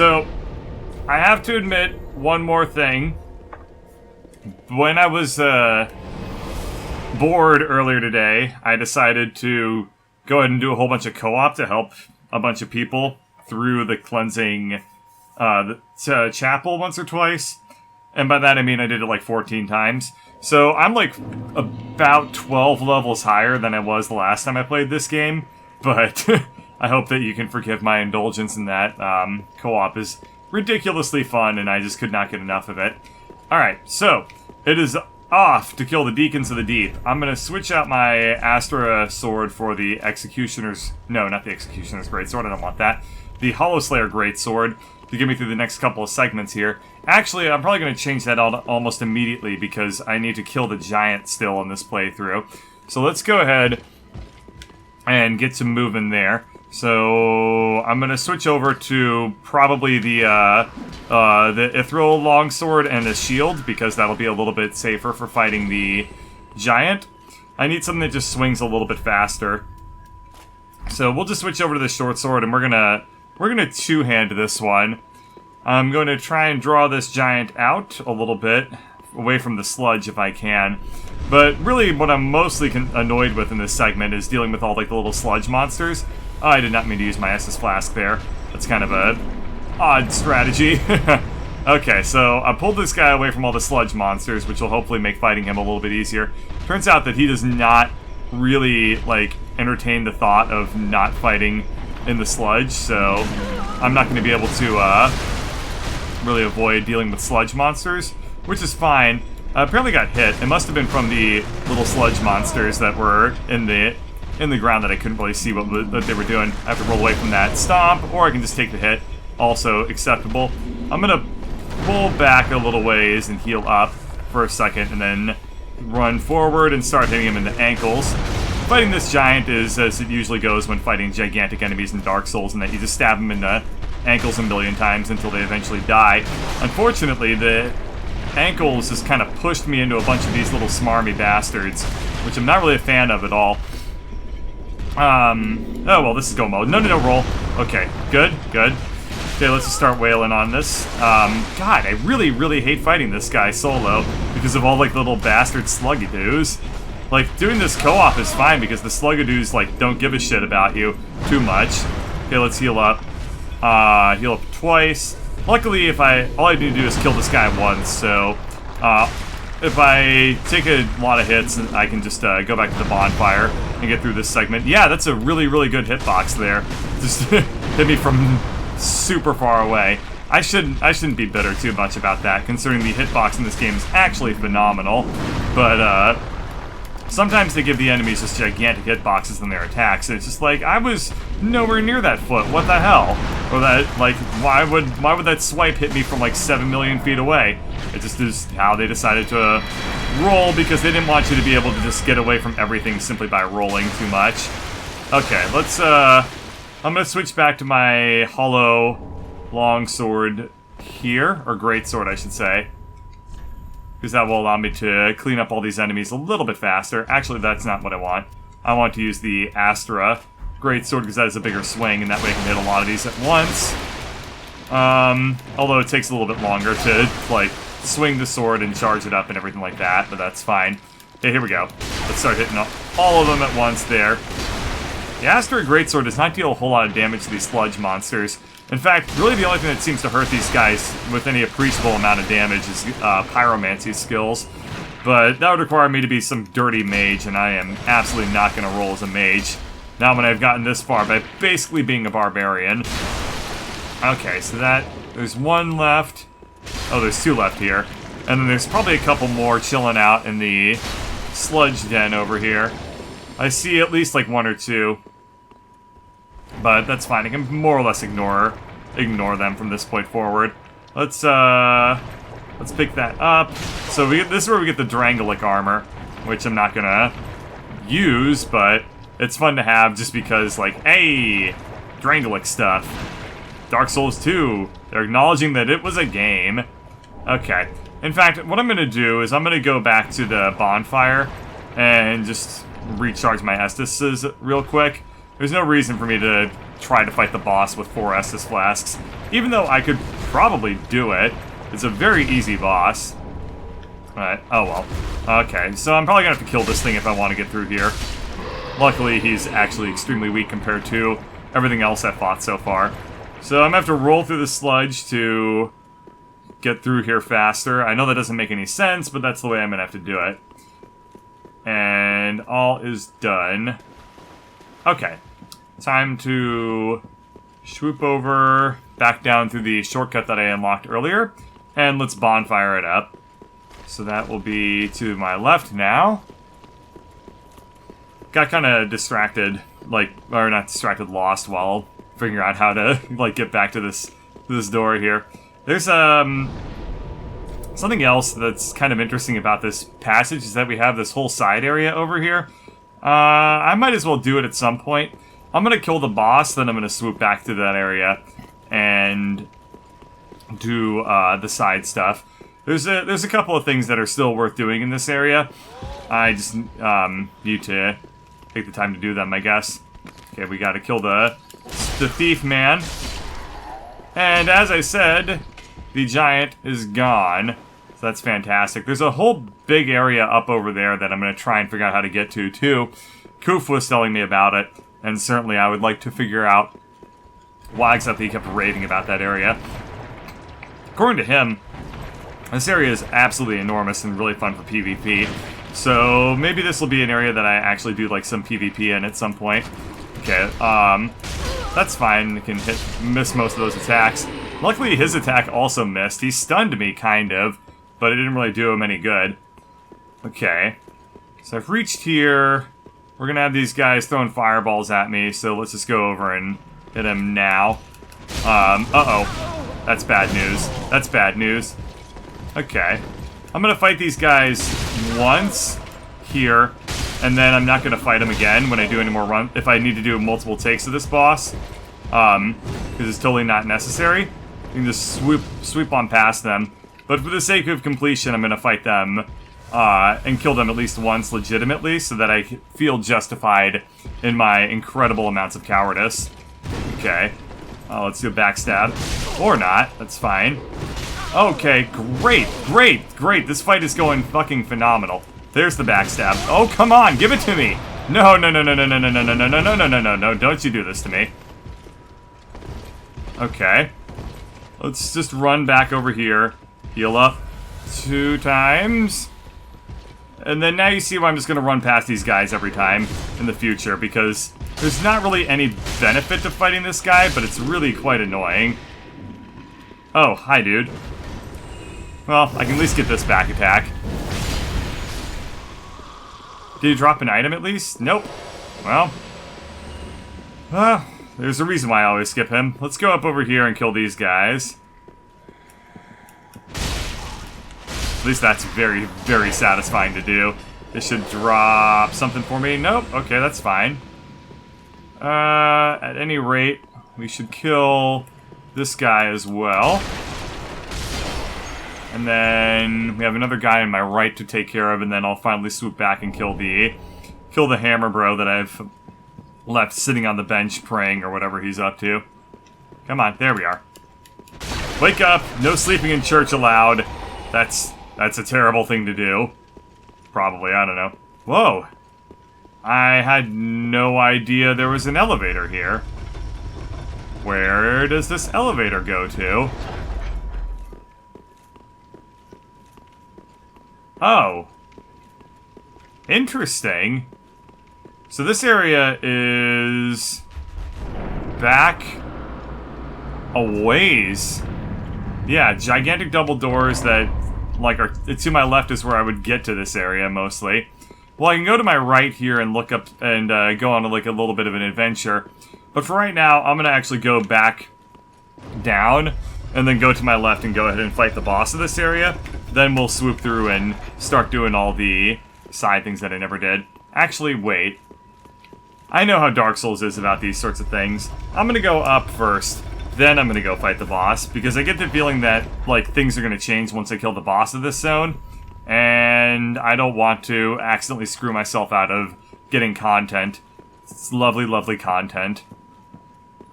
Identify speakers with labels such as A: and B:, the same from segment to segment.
A: So, I have to admit one more thing. When I was bored earlier today, I decided to go ahead and do a whole bunch of co-op to help a bunch of people through the cleansing chapel once or twice. And by that I mean I did it like 14 times. So I'm like about 12 levels higher than I was the last time I played this game. But I hope that you can forgive my indulgence in that. Co-op is ridiculously fun and I just could not get enough of it. Alright, so it is off to kill the Deacons of the Deep. I'm going to switch out my Astra sword for the Executioner's... No, not the Executioner's Greatsword, I don't want that. The Hollow Slayer Greatsword to get me through the next couple of segments here. Actually, I'm probably going to change that almost immediately because I need to kill the giant still in this playthrough. So let's go ahead and get some moving there. So I'm going to switch over to probably the Ethereal Longsword and the Shield because that'll be a little bit safer for fighting the giant. I need something that just swings a little bit faster. So we'll just switch over to the short sword and we're gonna two-hand this one. I'm going to try and draw this giant out a little bit, away from the sludge if I can. But really what I'm mostly annoyed with in this segment is dealing with all like the little sludge monsters. Oh, I did not mean to use my Estus Flask there. That's kind of a odd strategy. Okay, so I pulled this guy away from all the sludge monsters, which will hopefully make fighting him a little bit easier. Turns out that he does not really, like, entertain the thought of not fighting in the sludge, so I'm not going to be able to really avoid dealing with sludge monsters, which is fine. I apparently got hit. It must have been from the little sludge monsters that were in the ground that I couldn't really see what they were doing. I have to roll away from that stomp, or I can just take the hit. Also acceptable. I'm going to pull back a little ways and heal up for a second, and then run forward and start hitting him in the ankles. Fighting this giant is as it usually goes when fighting gigantic enemies in Dark Souls, in that you just stab them in the ankles a million times until they eventually die. Unfortunately, the ankles just kind of pushed me into a bunch of these little smarmy bastards, which I'm not really a fan of at all. Oh, well, this is go mode. No, roll. Okay, good. Okay, let's just start wailing on this. God, I really hate fighting this guy solo because of all, like, the little bastard sluggadoos. Like, doing this co-op is fine because the sluggadoos, like, don't give a shit about you too much. Okay, let's heal up. Heal up twice. Luckily, all I need to do is kill this guy once, so, if I take a lot of hits, I can just, go back to the bonfire and get through this segment. Yeah, that's a really good hitbox there. Just hit me from super far away. I shouldn't be bitter too much about that, considering the hitbox in this game is actually phenomenal. But, sometimes they give the enemies just gigantic hitboxes in their attacks, and it's just like, I was nowhere near that foot, what the hell? Or that, like, why would that swipe hit me from like 7 million feet away? It just is how they decided to roll, because they didn't want you to be able to just get away from everything simply by rolling too much. Okay, let's, I'm gonna switch back to my hollow longsword here, or greatsword I should say. Because that will allow me to clean up all these enemies a little bit faster. Actually, that's not what I want. I want to use the Astra Greatsword because that is a bigger swing, and that way I can hit a lot of these at once. Although it takes a little bit longer to, like, swing the sword and charge it up and everything like that, but that's fine. Okay, here we go. Let's start hitting all of them at once there. The Astra Greatsword does not deal a whole lot of damage to these sludge monsters. In fact, really the only thing that seems to hurt these guys with any appreciable amount of damage is pyromancy skills. But that would require me to be some dirty mage, and I am absolutely not going to roll as a mage. Now when I've gotten this far by basically being a barbarian. Okay, so there's one left. Oh, there's two left here. And then there's probably a couple more chilling out in the sludge den over here. I see at least like one or two. But that's fine. I can more or less ignore them from this point forward. Let's pick that up. So this is where we get the Drangolic armor, which I'm not gonna use, but it's fun to have just because, like, hey, Drangolic stuff. Dark Souls 2. They're acknowledging that it was a game. Okay. In fact, what I'm gonna do is I'm gonna go back to the bonfire and just recharge my Estises real quick. There's no reason for me to try to fight the boss with 4 Estus Flasks. Even though I could probably do it. It's a very easy boss. Alright, oh well. Okay, so I'm probably gonna have to kill this thing if I want to get through here. Luckily, he's actually extremely weak compared to everything else I've fought so far. So I'm gonna have to roll through the sludge to get through here faster. I know that doesn't make any sense, but that's the way I'm gonna have to do it. And all is done. Okay. Time to swoop over, back down through the shortcut that I unlocked earlier, and let's bonfire it up. So that will be to my left now. Got kind of distracted, like, or not distracted, lost while figuring out how to, like, get back to this door here. There's, something else that's kind of interesting about this passage is that we have this whole side area over here. I might as well do it at some point. I'm gonna kill the boss, then I'm gonna swoop back to that area and do, the side stuff. There's a couple of things that are still worth doing in this area. I just, need to take the time to do them, I guess. Okay, we gotta kill the thief man. And as I said, the giant is gone. So that's fantastic. There's a whole big area up over there that I'm gonna try and figure out how to get to, too. Koof was telling me about it, and certainly I would like to figure out why exactly he kept raving about that area. According to him, this area is absolutely enormous and really fun for PvP. So maybe this will be an area that I actually do like some PvP in at some point. Okay, that's fine. I can miss most of those attacks. Luckily, his attack also missed. He stunned me, kind of, but it didn't really do him any good. Okay, so I've reached here. We're gonna have these guys throwing fireballs at me, so let's just go over and hit him now. Uh-oh. That's bad news. That's bad news. Okay. I'm gonna fight these guys once here, and then I'm not gonna fight them again when I do any more run. If I need to do multiple takes of this boss, because it's totally not necessary. You can just sweep on past them. But for the sake of completion, I'm gonna fight them and kill them at least once legitimately, so that I feel justified in my incredible amounts of cowardice. Okay. Let's do a backstab. Or not. That's fine. Okay, great, great, great. This fight is going fucking phenomenal. There's the backstab. Oh, come on, give it to me. No, no, no, no, no, no, no, no, no, no, no, no, no, no, no, don't you do this to me. Okay. Let's just run back over here. Heal up 2 times. And then now you see why I'm just going to run past these guys every time in the future, because there's not really any benefit to fighting this guy, but it's really quite annoying. Oh, hi, dude. Well, I can at least get this back attack. Did he drop an item at least? Nope. Well. There's a reason why I always skip him. Let's go up over here and kill these guys. At least that's very, very satisfying to do. This should drop something for me. Nope. Okay, that's fine. At any rate, we should kill this guy as well. And then we have another guy on my right to take care of, and then I'll finally swoop back and kill the hammer bro that I've left sitting on the bench praying or whatever he's up to. Come on, there we are. Wake up! No sleeping in church allowed. That's a terrible thing to do. Probably, I don't know. Whoa! I had no idea there was an elevator here. Where does this elevator go to? Oh. Interesting. So this area is back a ways. Yeah, gigantic double doors that, like, are to my left is where I would get to this area, mostly. Well, I can go to my right here and look up and go on, like, a little bit of an adventure. But for right now, I'm gonna actually go back down and then go to my left and go ahead and fight the boss of this area. Then we'll swoop through and start doing all the side things that I never did. Actually, wait. I know how Dark Souls is about these sorts of things. I'm gonna go up first, then I'm gonna go fight the boss, because I get the feeling that, like, things are gonna change once I kill the boss of this zone, and I don't want to accidentally screw myself out of getting content. It's lovely, lovely content.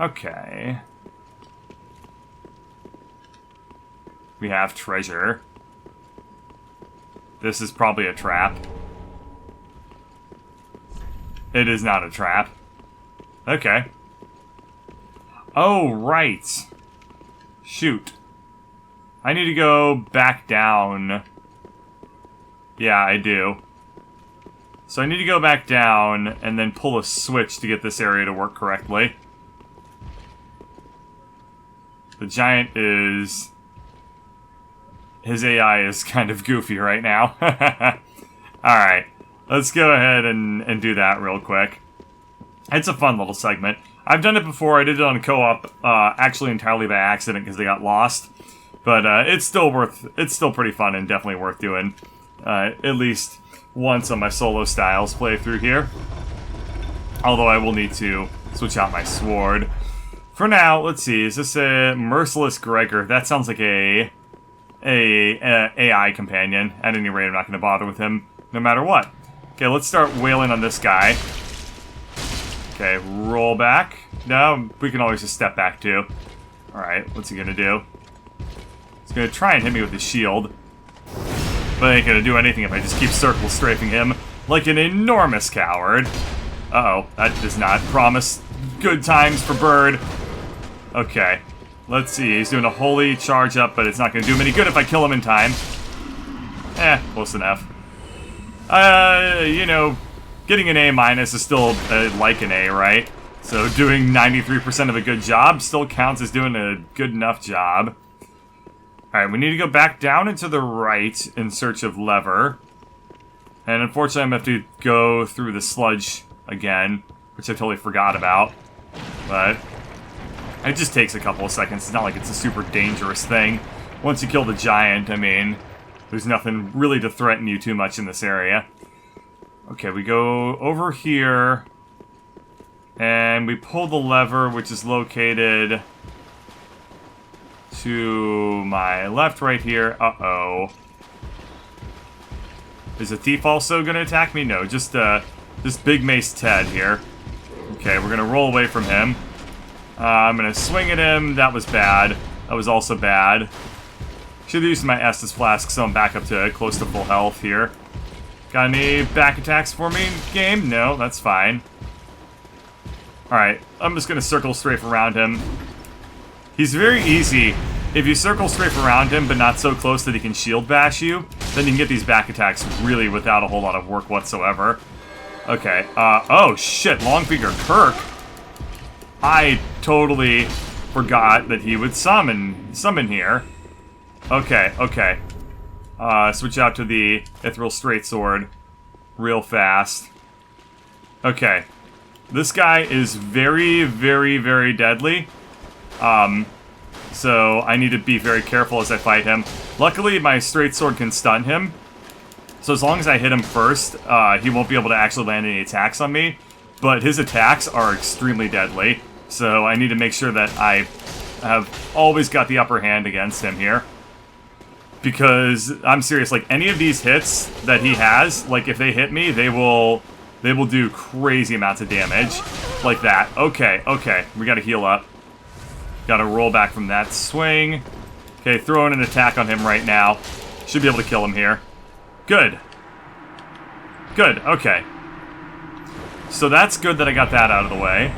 A: Okay. We have treasure. This is probably a trap. It is not a trap. Okay. Oh, right. Shoot. I need to go back down. Yeah, I do. So I need to go back down and then pull a switch to get this area to work correctly. The giant is... His AI is kind of goofy right now. Alright, let's go ahead and do that real quick. It's a fun little segment. I've done it before. I did it on co-op, actually entirely by accident because they got lost. But it's still pretty fun and definitely worth doing. At least once on my solo styles playthrough here. Although I will need to switch out my sword. For now, let's see. Is this a Merciless Gregor? That sounds like a AI companion. At any rate, I'm not going to bother with him no matter what. Okay, let's start wailing on this guy. Okay, roll back. No, we can always just step back too. Alright, what's he going to do? He's going to try and hit me with his shield. But I ain't going to do anything if I just keep circle strafing him like an enormous coward. Uh-oh, that does not promise good times for Bird. Okay, let's see. He's doing a holy charge up, but it's not going to do him any good if I kill him in time. Close enough. You know, getting an A- is still like an A, right? So doing 93% of a good job still counts as doing a good enough job. Alright, we need to go back down and to the right in search of lever. And unfortunately, I'm going to have to go through the sludge again, which I totally forgot about. But it just takes a couple of seconds. It's not like it's a super dangerous thing. Once you kill the giant, I mean, there's nothing really to threaten you too much in this area. Okay, we go over here, and we pull the lever, which is located to my left right here. Uh-oh. Is a thief also going to attack me? No, just Big Mace Ted here. Okay, we're going to roll away from him. I'm going to swing at him. That was bad. That was also bad. Should have used my Estus Flask, so I'm back up to close to full health here. Got any back attacks for me, game? No, that's fine. Alright, I'm just going to circle strafe around him. He's very easy. If you circle strafe around him, but not so close that he can shield bash you, then you can get these back attacks really without a whole lot of work whatsoever. Okay, oh shit, Longfinger Kirk. I totally forgot that he would summon here. Okay, okay. Switch out to the Ethereal Straight Sword real fast. Okay. This guy is very, very, very deadly. So I need to be very careful as I fight him. Luckily, my Straight Sword can stun him. So as long as I hit him first, he won't be able to actually land any attacks on me. But his attacks are extremely deadly. So I need to make sure that I have always got the upper hand against him here. Because, I'm serious, like, any of these hits that he has, like, if they hit me, they will do crazy amounts of damage. Like that. Okay, okay, we gotta heal up. Gotta roll back from that swing. Okay, throwing an attack on him right now. Should be able to kill him here. Good. Good, okay. So that's good that I got that out of the way.